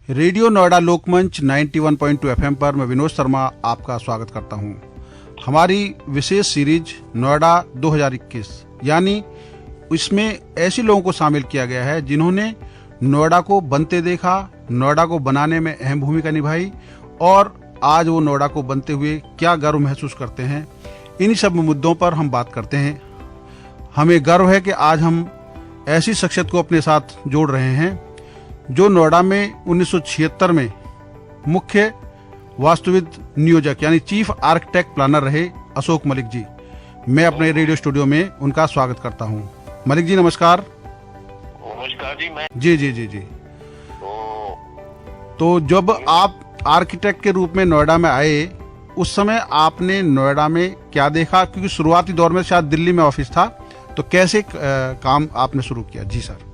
Radio Noida लोकमंच 91.2 FM पर मैं विनोद शर्मा आपका स्वागत करता हूं। हमारी विशेष सीरीज नोएडा 2021 यानी इसमें ऐसे लोगों को शामिल किया गया है जिन्होंने नोएडा को बनते देखा, नोएडा को बनाने में अहम भूमिका निभाई और आज वो नोएडा को बनते हुए क्या गर्व महसूस करते हैं। इन्हीं सब मुद्दों पर हम बात करते हैं। हमें गर्व है कि आज हम ऐसी शख्सियत को अपने साथ जोड़ रहे हैं जो नोएडा में 1976 में मुख्य वास्तुविद नियोजक यानी चीफ आर्किटेक्ट प्लानर रहे अशोक मलिक जी। मैं अपने रेडियो स्टूडियो में उनका स्वागत करता हूं। मलिक जी नमस्कार। नमस्कार जी। मैं जी। तो जब आप आर्किटेक्ट के रूप में नोएडा में आए उस समय आपने नोएडा में क्या देखा, क्योंकि शुरुआती दौर में शायद दिल्ली में ऑफिस था, तो कैसे काम आपने शुरू किया? जी सर।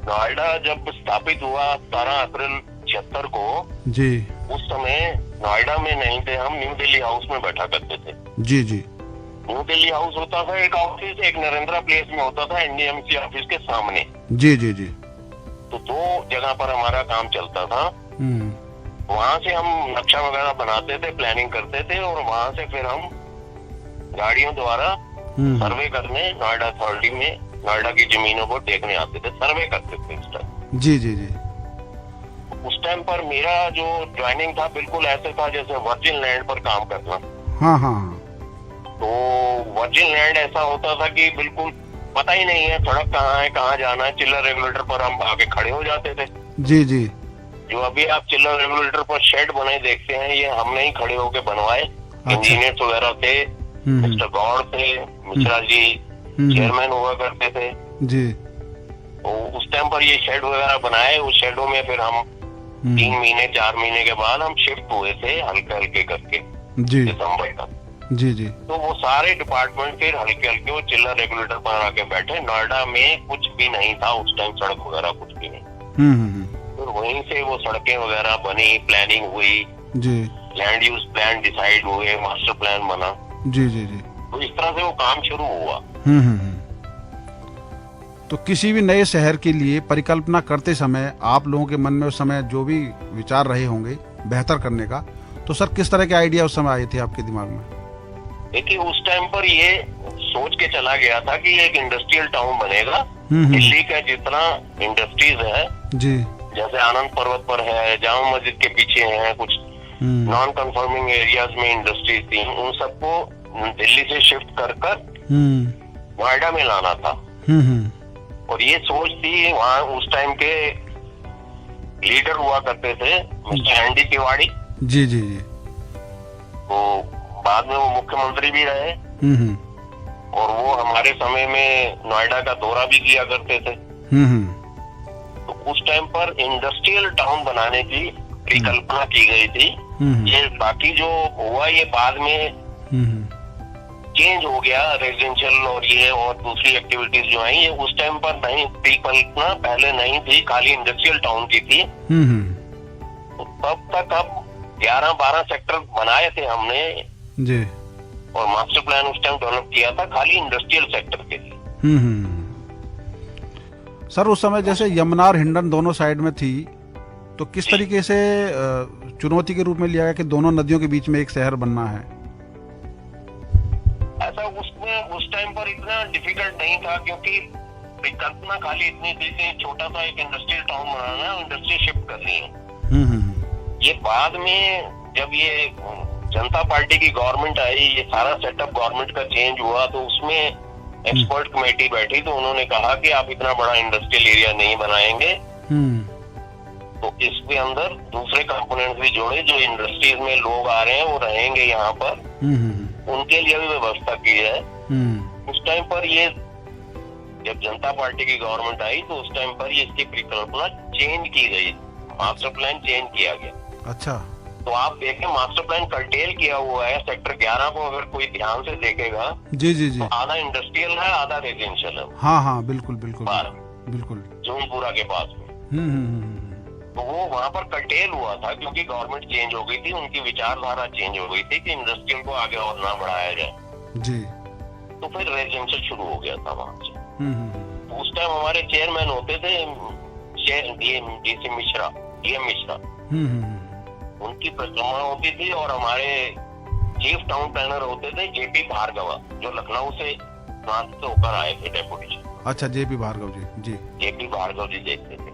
नोएडा जब स्थापित हुआ 17 अप्रैल 76 को जी, उस समय नोएडा में नहीं थे हम, न्यू दिल्ली हाउस में बैठा करते थे। जी। न्यू दिल्ली हाउस होता था एक ऑफिस, एक नरेंद्र प्लेस में होता था एनडीएमसी ऑफिस के सामने। जी। तो दो जगह पर हमारा काम चलता था। वहाँ से हम नक्शा वगैरह बनाते थे, प्लानिंग करते थे और वहाँ से फिर हम गाड़ियों द्वारा सर्वे करने नोएडा अथॉरिटी में नोएडा की जमीनों को देखने आते थे, सर्वे करते थे उस टाइम। जी। उस टाइम पर मेरा जो ज्वाइनिंग था बिल्कुल ऐसे था जैसे वर्जिन लैंड पर काम करना। हाँ। तो वर्जिन लैंड ऐसा होता था कि बिल्कुल पता ही नहीं है सड़क कहाँ है, कहाँ जाना है। चिल्लर रेगुलेटर पर हम आके खड़े हो जाते थे। जी। जो अभी आप चिल्लर रेगुलेटर पर शेड बने देखते हैं, ये हमने ही खड़े होके बनवाए। इंजीनियर्स वगैरह थे, मिस्टर गौड़ थे, मिश्रा जी चेयरमैन हुआ करते थे जी। तो उस टाइम पर ये शेड वगैरह बनाए। उस शेडों में फिर हम 3 महीने 4 महीने के बाद हम शिफ्ट हुए थे हल्के हल्के करके जी दिसंबर तक। जी। तो वो सारे डिपार्टमेंट फिर हल्के हल्के वो चिल्लर रेगुलेटर पर आके बैठे। नोएडा में कुछ भी नहीं था उस टाइम, सड़क वगैरह कुछ भी नहीं। फिर वहीं से वो सड़कें वगैरह बनी, प्लानिंग हुई जी, लैंड यूज प्लान डिसाइड हुए, मास्टर प्लान बना। जी। तो इस तरह से वो काम शुरू हुआ। तो किसी भी नए शहर के लिए परिकल्पना करते समय आप लोगों के मन में उस समय जो भी विचार रहे होंगे बेहतर करने का, तो सर किस तरह के आइडिया उस समय आए थे आपके दिमाग में? देखिए उस टाइम पर ये सोच के चला गया था कि एक इंडस्ट्रियल टाउन बनेगा। दिल्ली का जितना इंडस्ट्रीज है जी, जैसे आनंद पर्वत पर है, जामा मस्जिद के पीछे है, कुछ नॉन कंफर्मिंग एरियाज में इंडस्ट्रीज थी, उन सबको दिल्ली से शिफ्ट कर नोएडा में लाना था। और ये सोच थी वहाँ उस टाइम के लीडर हुआ करते थे मिस्टर एनडी तिवाड़ी। जी। तो बाद में वो मुख्यमंत्री भी रहे और वो हमारे समय में नोएडा का दौरा भी किया करते थे। तो उस टाइम पर इंडस्ट्रियल टाउन बनाने की परिकल्पना की गई थी। ये बाकी जो हुआ ये बाद में चेंज हो गया, रेजिडेंशियल और ये और दूसरी एक्टिविटीज जो आई ये उस टाइम पर नहीं, परिकल्पना पहले नहीं थी, खाली इंडस्ट्रियल टाउन की थी। तो तब तक अब 11-12 सेक्टर बनाए थे हमने जी, और मास्टर प्लान उस टाइम डेवलप किया था खाली इंडस्ट्रियल सेक्टर के लिए। सर उस समय जैसे यमुना और हिंडन दोनों साइड में थी, तो किस तरीके से चुनौती के रूप में लिया गया कि दोनों नदियों के बीच में एक शहर बनना है? ऐसा उसमें उस टाइम पर इतना डिफिकल्ट नहीं था, क्योंकि परिकल्पना खाली इतनी थी कि छोटा सा एक इंडस्ट्रियल टाउन बनाना है, इंडस्ट्री शिफ्ट करनी है। ये बाद में जब ये जनता पार्टी की गवर्नमेंट आई, ये सारा सेटअप गवर्नमेंट का चेंज हुआ, तो उसमें एक्सपर्ट कमेटी बैठी तो उन्होंने कहा कि आप इतना बड़ा इंडस्ट्रियल एरिया नहीं बनाएंगे। तो इसके अंदर दूसरे कंपोनेंट्स भी जोड़े, जो इंडस्ट्रीज में लोग आ रहे हैं वो रहेंगे यहाँ पर, उनके लिए भी व्यवस्था की है। उस टाइम पर ये जब जनता पार्टी की गवर्नमेंट आई तो उस टाइम पर ये इसकी परिकल्पना चेंज की गई, मास्टर प्लान चेंज किया गया। अच्छा। तो आप देखें मास्टर प्लान कर्टेल किया हुआ है। सेक्टर 11 को अगर कोई ध्यान से देखेगा जी तो आधा इंडस्ट्रियल है, आधा रेजिडेंशियल है। हाँ बिल्कुल जूनपुरा के पास में। तो वो वहाँ पर कर्टेल हुआ था क्योंकि गवर्नमेंट चेंज हो गई थी, उनकी विचारधारा चेंज हो गई थी कि इंडस्ट्रियल को आगे और ना बढ़ाया जाए जी। तो फिर रेजिडेंशियल शुरू हो गया था वहाँ से। तो उस टाइम हमारे चेयरमैन होते थे डीसी मिश्रा। डीएम मिश्रा, उनकी परिक्रमा होती थी। और हमारे चीफ टाउन प्लानर होते थे जेपी भार्गव, जो लखनऊ से वहां से होकर आए थे डेपुटी। अच्छा, जेपी भार्गव जी। जेपी भार्गव जी देखते थे।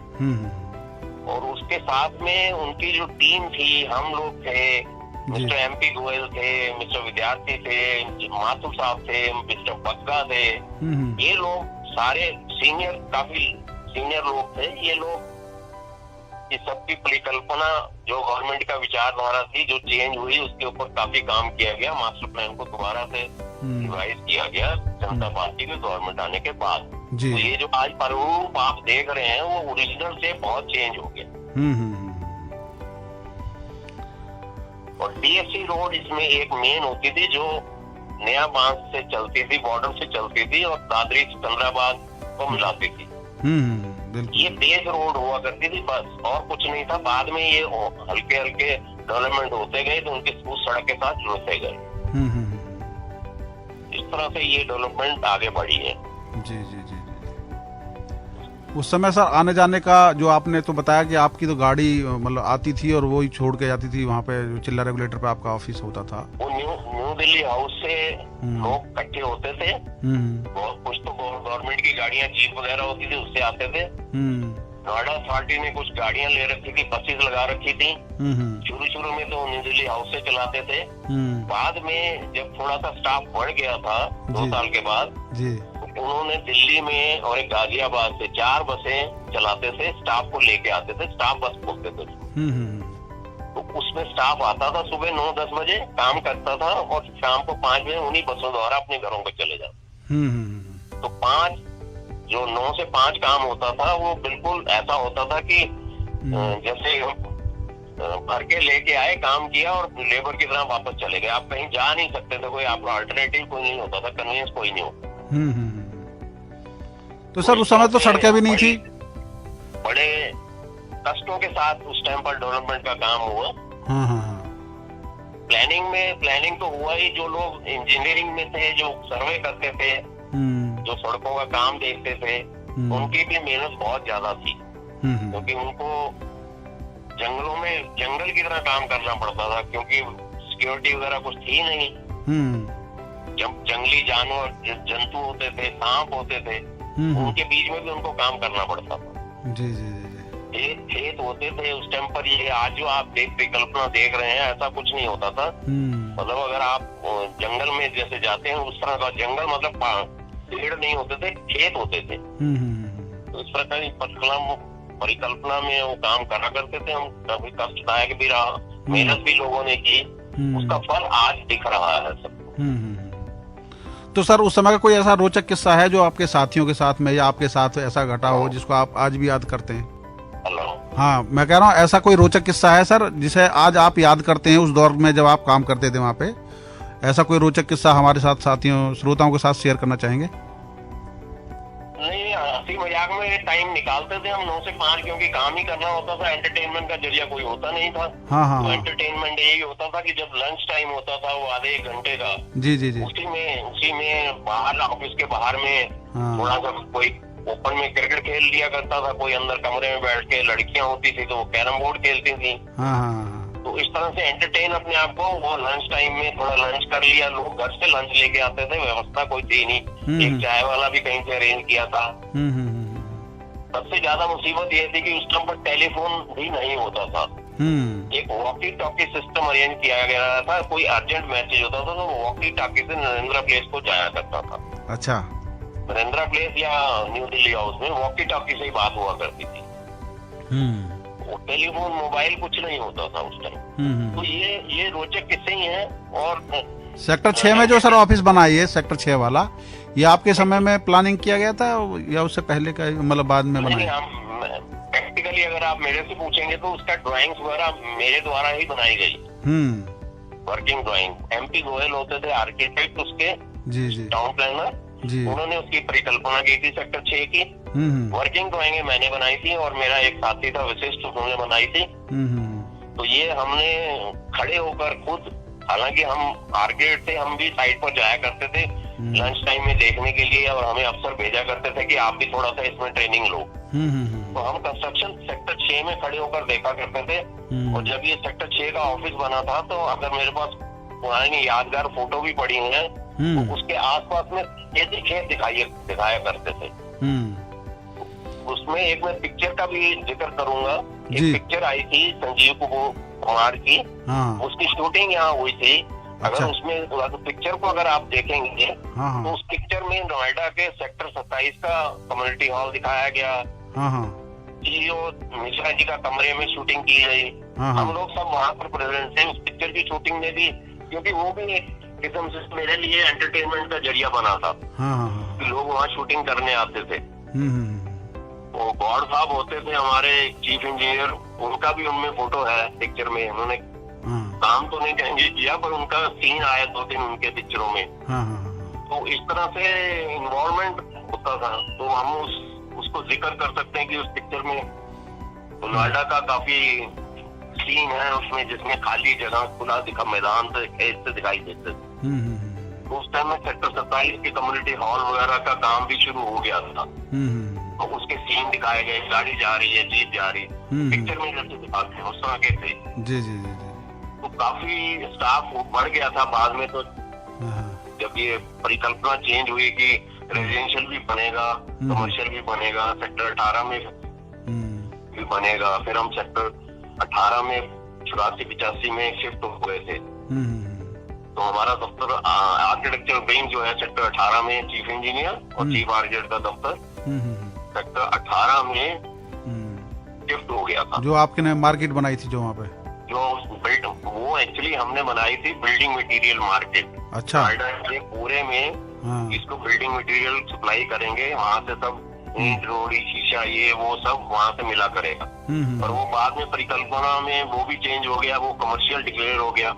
और उसके साथ में उनकी जो टीम थी, हम लोग थे, मिस्टर एमपी गोयल थे, मिस्टर विद्यार्थी थे, माथुर साहब थे, मिस्टर बग्गा थे। ये लोग सारे काफी सीनियर लोग थे। ये लोग इस सबकी परिकल्पना जो गवर्नमेंट का विचारधारा थी, जो चेंज हुई, उसके ऊपर काफी काम किया गया। मास्टर प्लान को दोबारा से रिवाइज किया गया जनता पार्टी के गवर्नमेंट आने के बाद। तो ये जो आज प्रारूप आप देख रहे हैं वो ओरिजिनल से बहुत चेंज हो गया। और डीएफसी रोड इसमें एक मेन होती थी, जो नया बांध से चलती थी, बॉर्डर से चलती थी और दादरी सिकंदराबाद को मिलाती थी। ये बेस रोड हुआ करती थी बस, और कुछ नहीं था। बाद में ये हल्के हल्के डेवलपमेंट होते गए तो उनके उस सड़क के साथ जुड़ते गए। इस तरह से ये डेवलपमेंट आगे बढ़ी है। जी। उस समय सर आने जाने का जो आपने तो बताया कि आपकी तो गाड़ी मतलब आती थी और वो ही छोड़ के जाती थी वहाँ पे, जो चिल्ला रेगुलेटर पे आपका ऑफिस होता था। वो न्यू दिल्ली हाउस से लोग इकट्ठे होते थे। कुछ तो गवर्नमेंट की गाड़ियाँ, जीप वगैरह होती थी, उससे आते थे। नोएडा अथॉरिटी ने कुछ गाड़ियाँ ले रखी थी, बसेस लगा रखी थी। शुरू में तो न्यू दिल्ली हाउस से चलाते थे। बाद में जब थोड़ा सा स्टाफ बढ़ गया था 2 साल के बाद, उन्होंने दिल्ली में और एक गाजियाबाद से 4 बसें चलाते थे, स्टाफ को लेके आते थे, स्टाफ बस बोलते थे। तो उसमें स्टाफ आता था सुबह 9-10 बजे, काम करता था और शाम को 5 बजे उन्हीं बसों द्वारा अपने घरों को चले जाते। तो 9 से 5 काम होता था, वो बिल्कुल ऐसा होता था कि जैसे भर के लेके आए, काम किया और लेबर की तरह वापस चले गए। आप कहीं जा नहीं सकते थे, कोई आपका अल्टरनेटिव कोई नहीं होता था, कन्वीनियंस कोई नहीं होता। तो सर उस समय तो सड़कें भी नहीं थी। बड़े कष्टों के साथ उस टाइम पर डेवलपमेंट का काम हुआ। प्लानिंग तो हुआ ही। जो लोग इंजीनियरिंग में थे, जो सर्वे करते थे, जो सड़कों का काम देखते थे, उनकी भी मेहनत बहुत ज्यादा थी, क्योंकि उनको जंगल की तरह काम करना पड़ता था, क्योंकि सिक्योरिटी वगैरह कुछ थी नहीं। जंगली जानवर, जंतु होते थे, सांप होते थे, उनके बीच में भी उनको काम करना पड़ता था। खेत होते थे उस टाइम पर। ये आज जो आप परिकल्पना देख रहे हैं, ऐसा कुछ नहीं होता था। मतलब अगर आप जंगल में जैसे जाते हैं, उस तरह का जंगल, मतलब पेड़ नहीं होते थे, खेत होते थे। तो इस प्रकार की परिकल्पना में वो काम करा करते थे। हम काफी कष्टदायक भी रहा, मेहनत भी लोगों ने की, उसका फल आज दिख रहा है सबको। तो सर उस समय का कोई ऐसा रोचक किस्सा है जो आपके साथियों के साथ में या आपके साथ ऐसा घटा हो, जिसको आप आज भी याद करते हैं? हाँ, मैं कह रहा हूँ ऐसा कोई रोचक किस्सा है सर जिसे आज आप याद करते हैं, उस दौर में जब आप काम करते थे वहाँ पे? ऐसा कोई रोचक किस्सा हमारे साथ साथियों श्रोताओं के साथ शेयर करना चाहेंगे? नहीं, हंसी मजाक में टाइम निकालते थे हम 9 से 5, क्योंकि काम ही करना होता था। एंटरटेनमेंट का जरिया कोई होता नहीं था। तो एंटरटेनमेंट यही होता था कि जब लंच टाइम होता था, वो आधे 1 घंटे का, उसी में बाहर, ऑफिस के बाहर में थोड़ा सा कोई ओपन में क्रिकेट खेल लिया करता था, कोई अंदर कमरे में बैठ के, लड़कियां होती थी तो वो कैरम बोर्ड खेलती थी। तो इस तरह से एंटरटेन अपने आप को, वो लंच टाइम में थोड़ा लंच कर लिया। लोग घर से लंच लेके आते थे, व्यवस्था कोई थी नहीं। एक चाय वाला भी कहीं से अरेंज किया था। सबसे ज्यादा मुसीबत ये थी कि उस टाइम पर टेलीफोन भी नहीं होता था। एक वॉकी टॉकी सिस्टम अरेंज किया गया था। कोई अर्जेंट मैसेज होता था तो वॉकी टॉकी से नरेंद्र प्लेस को जाया करता था। अच्छा, नरेंद्र प्लेस या न्यू दिल्ली हाउस में वॉकी टॉकी से ही बात हुआ करती थी। टेलीफोन, मोबाइल कुछ नहीं होता था उस टाइम। तो ये रोचक किस्से ही हैं। और सेक्टर 6 में जो सर ऑफिस बना है, सेक्टर 6 वाला, ये आपके समय में प्लानिंग किया गया था या उससे पहले का, मतलब बाद में बनाया? प्रैक्टिकली अगर आप मेरे से पूछेंगे तो उसका ड्राइंग्स वगैरह मेरे द्वारा ही बनाई गई। Working drawing. एमपी गोयल होते थे आर्किटेक्ट, उसके टाउन प्लानर, उन्होंने उसकी परिकल्पना की थी सेक्टर 6 की। वर्किंग ड्राइंग मैंने बनाई थी और मेरा एक साथी था विशिष्ट, उन्होंने बनाई थी। तो ये हमने खड़े होकर खुद, हालांकि हम आर्किटेक्ट थे, हम भी साइट पर जाया करते थे लंच टाइम में देखने के लिए, और हमें अफसर भेजा करते थे कि आप भी थोड़ा सा इसमें ट्रेनिंग लो। तो हम कंस्ट्रक्शन सेक्टर 6 में खड़े होकर देखा करते थे। और जब ये सेक्टर 6 का ऑफिस बना था तो अगर मेरे पास पुरानी यादगार फोटो भी पड़ी हुई है, तो उसके आसपास में खेत दिखाया करते थे। उसमें एक मैं पिक्चर का भी जिक्र करूंगा। एक पिक्चर आई थी संजीव कुमार की, उसकी शूटिंग यहाँ हुई थी। अगर उसमें पिक्चर को अगर आप देखेंगे तो उस पिक्चर में नोएडा के सेक्टर 27 का कम्युनिटी हॉल दिखाया गया। सीईओ मिश्रा जी का कमरे में शूटिंग की गई। हम लोग सब वहाँ पर प्रेजेंट थे उस पिक्चर की शूटिंग में भी, क्योंकि वो भी एक किस्म से मेरे लिए एंटरटेनमेंट का जरिया बना था कि लोग वहाँ शूटिंग करने आते थे। वो गौड़ साहब होते थे हमारे चीफ इंजीनियर, उनका भी उनमें फोटो है पिक्चर में। उन्होंने काम तो नहीं कहेंगे किया, पर उनका सीन आया 2 दिन उनके पिक्चरों में। तो इस तरह से इन्वॉल्वमेंट होता था। तो हम उसको जिक्र कर सकते हैं कि उस पिक्चर में नोएडा का काफी सीन है उसमें, जिसमें खाली जगह खुला दिखा मैदान से खेत से दिखाई देते थे। तो उस टाइम में सेक्टर 27 के कम्युनिटी हॉल वगैरह का काम भी शुरू हो गया था। तो उसके सीन दिखाए गए, गाड़ी जा रही है, जीप जा रही है, पिक्चर में जैसे दिखाते हैं उस तरह के थे। जी जी जी। तो काफी स्टाफ बढ़ गया था बाद में। तो जब ये परिकल्पना चेंज हुई कि रेजिडेंशियल भी बनेगा, कमर्शियल भी बनेगा, सेक्टर 18 में भी बनेगा, फिर हम सेक्टर 18 में 84-85 में शिफ्ट हो गए थे। तो हमारा दफ्तर आर्किटेक्चर विंग जो है सेक्टर 18 में चीफ इंजीनियर और चीफ आर्किटेक्ट का दफ्तर सेक्टर 18 में शिफ्ट हो गया था। जो आपने मार्केट बनाई थी जो वहाँ पे, वो एक्चुअली हमने बनाई थी बिल्डिंग मटेरियल मार्केट। अच्छा। ये पूरे में इसको बिल्डिंग मटेरियल सप्लाई करेंगे, वहाँ से सब ईंट रोड़ी शीशा ये वो सब वहाँ से मिला करेगा। पर वो बाद में परिकल्पना में वो भी चेंज हो गया, वो कमर्शियल डिक्लेयर हो गया।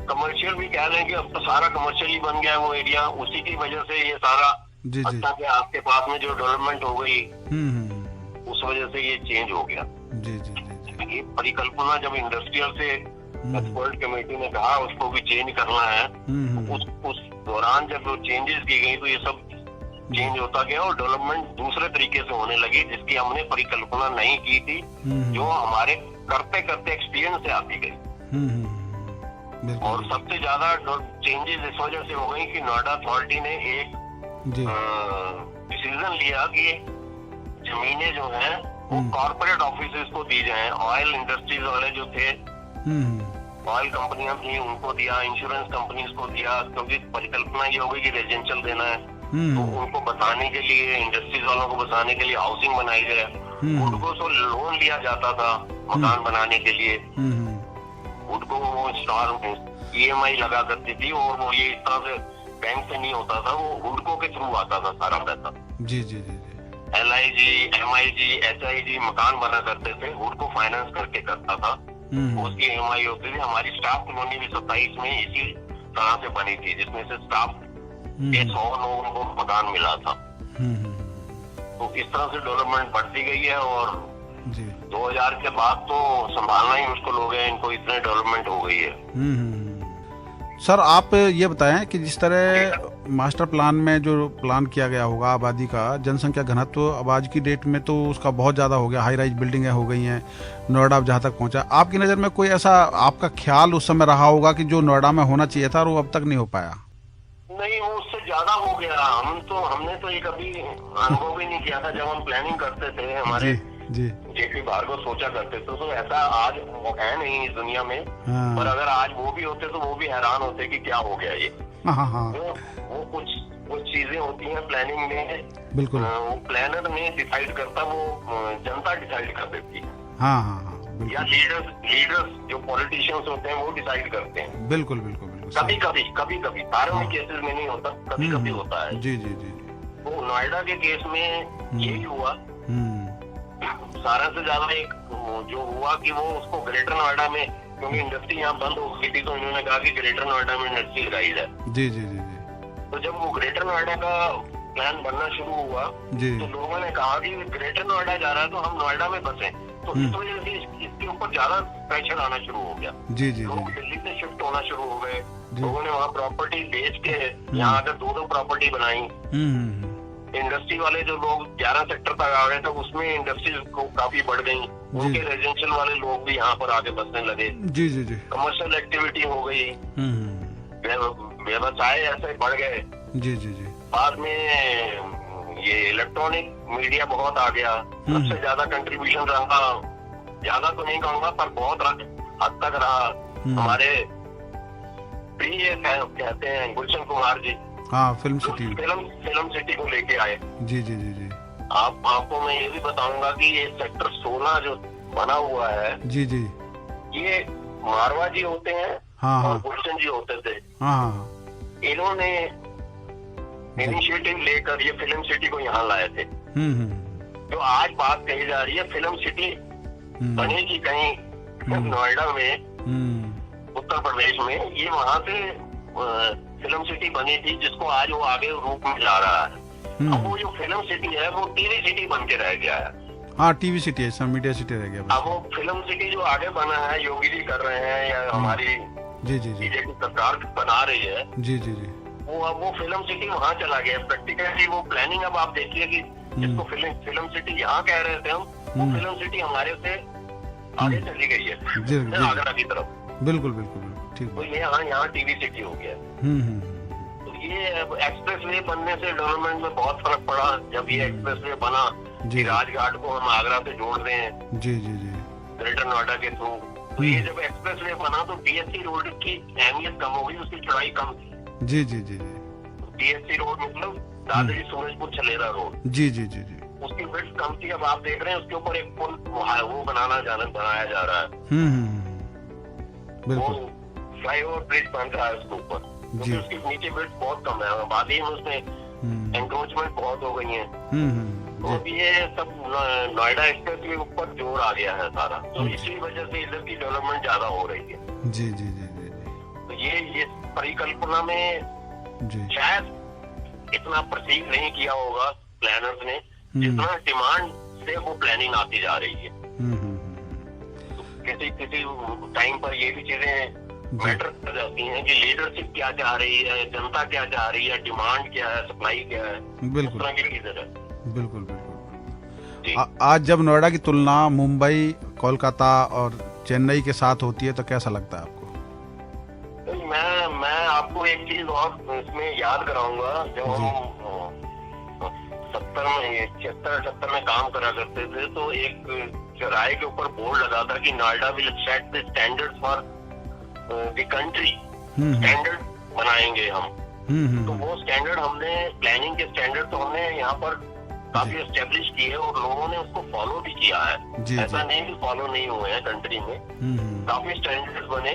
कमर्शियल भी कह लें कि अब तो सारा कमर्शियल ही बन गया वो एरिया। उसी की वजह से ये सारा अच्छा के आपके पास में जो डेवलपमेंट हो गई उस वजह से ये चेंज हो गया। ये परिकल्पना जब इंडस्ट्रियल से एक्सपर्ट कमेटी ने कहा उसको भी चेंज करना है, उस दौरान जब चेंजेस की गई तो ये सब चेंज होता गया और डेवलपमेंट दूसरे तरीके से होने लगी, जिसकी हमने परिकल्पना नहीं की थी, जो हमारे करते करते एक्सपीरियंस से आती गई। और सबसे ज्यादा चेंजेस इस वजह से हो गई कि नोएडा अथॉरिटी ने एक डिसीजन लिया कि जमीनें जो हैं वो कॉर्पोरेट ऑफिसेस को दी जाएं। ऑयल इंडस्ट्रीज वाले जो थे, ऑयल कंपनियां थी, उनको दिया, इंश्योरेंस कंपनीज को दिया, क्योंकि परिकल्पना ये हो गई कि रेजिडेंशियल देना है। तो उनको बताने के लिए, इंडस्ट्रीज वालों को बताने के लिए हाउसिंग बनाई जाए। उनको तो लोन लिया जाता था मकान बनाने के लिए, उनको वो EMI लगा करती थी और वो ये इस तरह से बैंक से नहीं होता था, वो हुडको के थ्रू आता था सारा पैसा। जी जी जी। LIG, MIG, HIG मकान बना करते थे, हुडको फाइनेंस करके करता था, उसकी EMI होती थी। हमारी स्टाफ कॉलोनी भी 27 में इसी तरह से बनी थी, जिसमें से स्टाफ के 100 लोगों को मकान मिला था। तो इस तरह से डेवलपमेंट बढ़ती गई है और 2000 के बाद तो संभालना ही मुश्किल हो गया, इनको इतने डेवलपमेंट हो गई है। सर आप ये बताएं कि जिस तरह मास्टर प्लान में जो प्लान किया गया होगा आबादी का, जनसंख्या घनत्व अब आज की डेट में तो उसका बहुत ज्यादा हो गया, हाई राइज बिल्डिंगें हो गई हैं, नोएडा जहाँ तक पहुंचा। आपकी नजर में कोई ऐसा आपका ख्याल उस समय रहा होगा कि जो नोएडा में होना चाहिए था और वो अब तक नहीं हो पाया? नहीं, वो उससे ज्यादा हो गया। हमने तो ये कभी अनुभव ही नहीं किया था। जब हम प्लानिंग करते थे, हमारे JP भार्गव सोचा करते थे, तो ऐसा आज वो है नहीं इस दुनिया में। पर अगर आज वो भी होते तो वो भी हैरान होते कि क्या हो गया ये। वो कुछ चीजें होती हैं प्लानिंग में, बिल्कुल वो प्लानर ने डिसाइड करता, वो जनता डिसाइड कर देती है। या लीडर्स जो पॉलिटिशियंस होते हैं वो डिसाइड करते हैं। बिल्कुल बिल्कुल बिल्कुल। कभी सारे में केसेस में नहीं होता, कभी कभी होता है। जी जी जी। तो नोएडा के केस में यही हुआ। सारा से ज्यादा एक जो हुआ कि वो उसको ग्रेटर नोएडा में, क्योंकि इंडस्ट्री यहाँ बंद हो गई थी, तो इन्होंने कहा कि ग्रेटर नोएडा में इंडस्ट्री राइज है। जी जी जी। तो जब वो ग्रेटर नोएडा का प्लान बनना शुरू हुआ तो लोगों ने कहा कि ग्रेटर नोएडा जा रहा है तो हम नोएडा में बसे। तो इस वजह से इसके ऊपर ज्यादा प्रेशर आना शुरू हो गया। जी जी। लोग दिल्ली से शिफ्ट होना शुरू हो गए, लोगों ने वहाँ प्रॉपर्टी बेच के यहाँ आकर 2 प्रॉपर्टी बनाई। इंडस्ट्री वाले जो लोग 11 सेक्टर तक आ गए थे, उसमें इंडस्ट्रीज को काफी बढ़ गई, उनके रेजिडेंशियल वाले लोग भी यहाँ पर आके बसने लगे। जी जी जी। कमर्शियल एक्टिविटी हो गई, व्यवसाय ऐसे बढ़ गए। जी जी जी। बाद में ये इलेक्ट्रॉनिक मीडिया बहुत आ गया, सबसे ज्यादा कंट्रीब्यूशन रहा, ज्यादा तो नहीं कहूंगा पर बहुत हद तक रहा हमारे प्रिय कहते हैं गुलशन कुमार जी। हाँ, फिल्म सिटी को लेके आए। जी जी जी जी। आपको मैं ये भी बताऊंगा कि ये सेक्टर 16 जो बना हुआ है, जी जी, ये मारवा जी होते हैं। हाँ और हाँ, गुलशन जी होते थे। हाँ, इन्होंने इनिशिएटिव लेकर ये फिल्म सिटी को यहाँ लाए थे। जो आज बात कही जा रही है फिल्म सिटी बनेगी कहीं नोएडा में, उत्तर प्रदेश में, ये वहाँ से फिल्म सिटी बनी थी, जिसको आज वो आगे रूप में जा रहा है। अब वो जो फिल्म सिटी है वो टीवी सिटी बन के रह गया है। हाँ, टीवी सिटी है, सब मीडिया सिटी रह गया। अब वो फिल्म सिटी जो आगे बना है, योगी जी कर रहे हैं या हमारी जी जी जी बीजेपी सरकार बना रही है, जी जी जी, वो फिल्म सिटी वहाँ चला गया। प्रैक्टिकली वो प्लानिंग अब आप देखिए कि जिसको फिल्म सिटी यहाँ कह रहे थे हम, वो फिल्म सिटी हमारे से आगे चली गई है आगरा की तरफ। बिल्कुल बिल्कुल ठीक। तो ये यहाँ टीवी सिटी हो गया। तो ये एक्सप्रेस वे बनने से डेवलपमेंट में बहुत फर्क पड़ा। जब ये एक्सप्रेस वे बना कि राजघाट को हम आगरा से जोड़ रहे हैं जी जी जी ग्रेटर नोएडा के थ्रू, तो ये जब एक्सप्रेस वे बना तो बीएससी रोड की अहमियत कम हो गई, उसकी चौड़ाई कम थी। जी जी जी जी। बीएससी रोड मतलब दादरी सूरजपुर छलेरा रोड, जी जी जी जी, उसकी विड्थ कम थी। अब आप देख रहे हैं उसके ऊपर एक पुल वो बनाया जा रहा है। बिल्कुल, फ्लाईओवर ब्रिज बन रहा है उसके ऊपर, क्योंकि उसके नीचे विड्थ बहुत कम है, वादी में उसमें एंक्रोचमेंट बहुत हो गई है। तो अब ये सब नोएडा एक्सप्रेस के ऊपर जोर आ गया है सारा, तो इसी वजह से इधर की डेवलपमेंट ज्यादा हो रही है। जी जी जी जी। तो ये परिकल्पना में शायद इतना परसीव नहीं किया होगा प्लानर्स ने, जितना डिमांड से वो प्लानिंग आती जा रही है। किसी टाइम पर ये भी चीजें मैटर कर जाती हैं कि लीडरशिप क्या चाह रही है, जनता क्या चाह रही है, डिमांड क्या है, सप्लाई क्या है। बिल्कुल बिल्कुल बिल्कुल। आज जब नोएडा की तुलना मुंबई, कोलकाता और चेन्नई के साथ होती है तो कैसा लगता है आपको? मैं आपको एक चीज और इसमें याद कराऊंगा। जब हम 76 में काम करा करते थे तो एक चौराहे के ऊपर बोर्ड लगा था कि Noida will set the standard for the country, standard बनाएंगे हम। तो वो स्टैंडर्ड हमने, प्लानिंग के स्टैंडर्ड तो हमने यहाँ पर काफी एस्टेब्लिश किए और लोगों ने उसको फॉलो भी किया है। ऐसा नहीं कि फॉलो नहीं हुए हैं कंट्री में, काफी स्टैंडर्ड बने,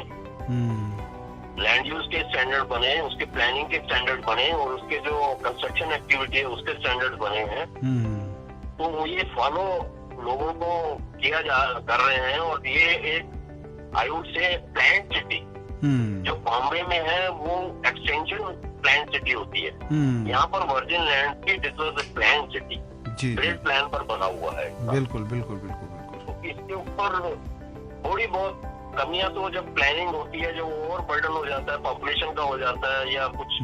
लैंड यूज के स्टैंडर्ड बने, उसके प्लानिंग के स्टैंडर्ड बने और उसके जो कंस्ट्रक्शन एक्टिविटी है उसके स्टैंडर्ड बने हैं। तो वो ये फॉलो लोगों को कर रहे हैं। और ये एक I would say planned city जो बॉम्बे में है वो एक्सटेंशन प्लान सिटी होती है। यहाँ पर वर्जिन लैंड की this was a plan city, grade plan पर बना हुआ है। बिल्कुल बिल्कुल बिल्कुल बिल्कुल। तो इसके ऊपर थोड़ी बहुत कमियां तो जब प्लानिंग होती है, जो ओवर बर्डन हो जाता है, पॉपुलेशन का हो जाता है या कुछ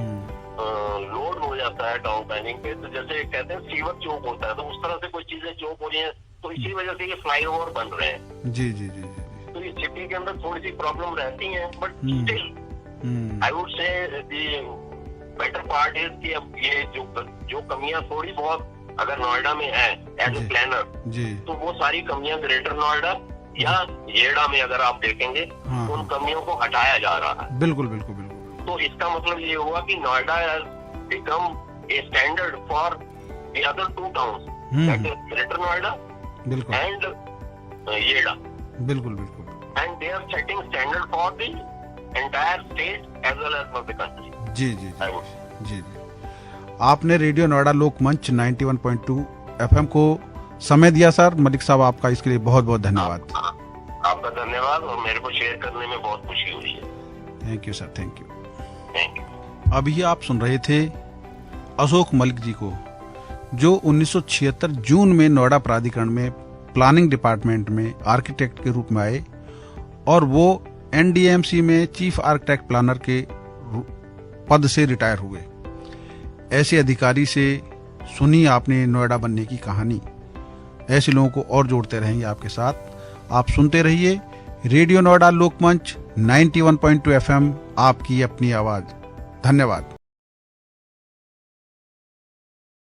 लोड हो जाता है टाउन प्लानिंग पे, तो जैसे कहते हैं सीवर चौक होता है, तो उस तरह से कोई चीजें चौक हो रही है, तो इसी वजह से ये फ्लाईओवर बन रहे हैं। जी जी जी जी। तो ये सिटी के अंदर थोड़ी सी प्रॉब्लम रहती है, but still I would say better part is कि अब ये जो कमियां थोड़ी बहुत अगर नोएडा में है एज ए प्लानर, तो वो सारी कमियां ग्रेटर नोएडा या येड़ा में अगर आप देखेंगे तो उन कमियों को हटाया जा रहा है। बिल्कुल बिल्कुल बिल्कुल। तो इसका मतलब ये हुआ कि Noida has become a standard for the other two towns, that is Greater Noida and YEIDA. बिल्कुल बिल्कुल। And they are setting standard for the entire state as well as for the country. जी जी जी जी। आपने रेडियो नोएडा लोकमंच 91.2 FM को समय दिया सर। मलिक साहब, आपका इसके लिए बहुत बहुत धन्यवाद। आपका धन्यवाद और मेरे को शेयर करने में बहुत खुशी हुई है। Thank you sir, thank you. Thank you. अभी आप सुन रहे थे अशोक मलिक जी को, जो 1976 जून में नोएडा प्राधिकरण में प्लानिंग डिपार्टमेंट में आर्किटेक्ट के रूप में आए और वो NDMC में चीफ आर्किटेक्ट प्लानर के पद से रिटायर हुए। ऐसे अधिकारी से सुनी आपने नोएडा बनने की कहानी। ऐसे लोगों को और जोड़ते रहेंगे आपके साथ। आप सुनते रहिए रेडियो नोएडा लोकमंच 91.2 FM, आपकी अपनी आवाज। धन्यवाद।